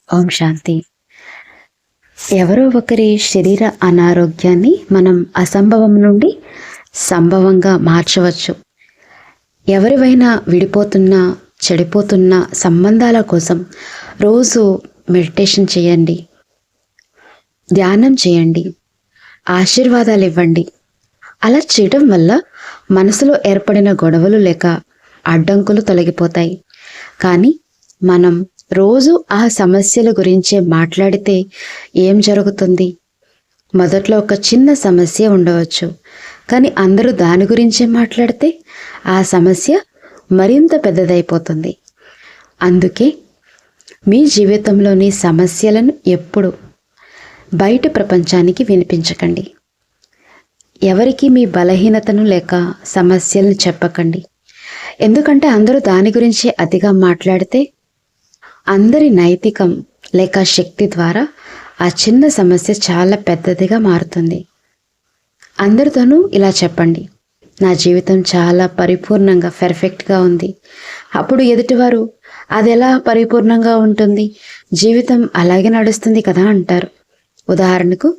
ఓం శాంతి. ఎవరో ఒకరి శరీర అనారోగ్యాన్ని మనం అసంభవం నుండి సంభవంగా మార్చవచ్చు. ఎవరివైనా విడిపోతున్న, చెడిపోతున్న సంబంధాల కోసం రోజు మెడిటేషన్ చేయండి, ధ్యానం చేయండి, ఆశీర్వాదాలు ఇవ్వండి. అలా చేయడం వల్ల మనసులో ఏర్పడిన గొడవలు లేక అడ్డంకులు తొలగిపోతాయి. కానీ మనం రోజు ఆ సమస్యల గురించే మాట్లాడితే ఏం జరుగుతుంది? మొదట్లో ఒక చిన్న సమస్య ఉండవచ్చు, కానీ అందరూ దాని గురించే మాట్లాడితే ఆ సమస్య మరింత పెద్దదైపోతుంది. అందుకే మీ జీవితంలోని సమస్యలను ఎప్పుడు బయట ప్రపంచానికి వినిపించకండి. ఎవరికి మీ బలహీనతను లేక సమస్యలను చెప్పకండి. ఎందుకంటే అందరూ దాని గురించి అతిగా మాట్లాడితే అందరి నైతికం లేక శక్తి ద్వారా ఆ చిన్న సమస్య చాలా పెద్దదిగా మారుతుంది. అందరితోనూ ఇలా చెప్పండి, నా జీవితం చాలా పరిపూర్ణంగా పర్ఫెక్ట్గా ఉంది. అప్పుడు ఎదుటివారు అది ఎలా పరిపూర్ణంగా ఉంటుంది, జీవితం అలాగే నడుస్తుంది కదా అంటారు. ఉదాహరణకు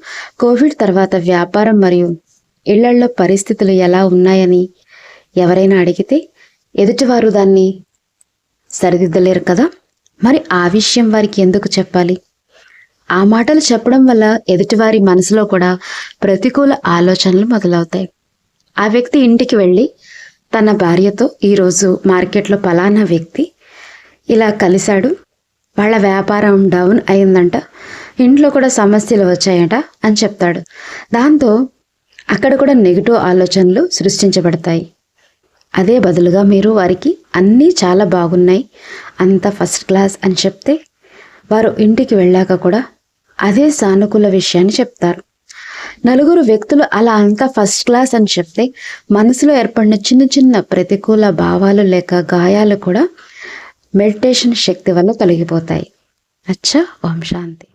కోవిడ్ తర్వాత వ్యాపారం మరియు ఇళ్లల్లో పరిస్థితులు ఎలా ఉన్నాయని ఎవరైనా అడిగితే ఎదుటివారు దాన్ని సరిదిద్దలేరు కదా. మరి ఆ విషయం వారికి ఎందుకు చెప్పాలి? ఆ మాటలు చెప్పడం వల్ల ఎదుటివారి మనసులో కూడా ప్రతికూల ఆలోచనలు మొదలవుతాయి. ఆ వ్యక్తి ఇంటికి వెళ్ళి తన భార్యతో ఈరోజు మార్కెట్లో పలానా వ్యక్తి ఇలా కలిశాడు, వాళ్ళ వ్యాపారం డౌన్ అయిందంట, ఇంట్లో కూడా సమస్యలు వచ్చాయట అని చెప్తాడు. దాంతో అక్కడ కూడా నెగిటివ్ ఆలోచనలు సృష్టించబడతాయి. అదే బదులుగా మీరు వారికి అన్నీ చాలా బాగున్నాయి, అంత ఫస్ట్ క్లాస్ అని చెప్తే వారు ఇంటికి వెళ్ళాక కూడా అదే సానుకూల విషయాన్ని చెప్తారు. నలుగురు వ్యక్తులు అలా అంతా ఫస్ట్ క్లాస్ అని చెప్తే మనసులో ఏర్పడిన చిన్న చిన్న ప్రతికూల భావాలు లేక గాయాలు కూడా మెడిటేషన్ శక్తి వల్ల తొలగిపోతాయి. అచ్చా. ఓం శాంతి.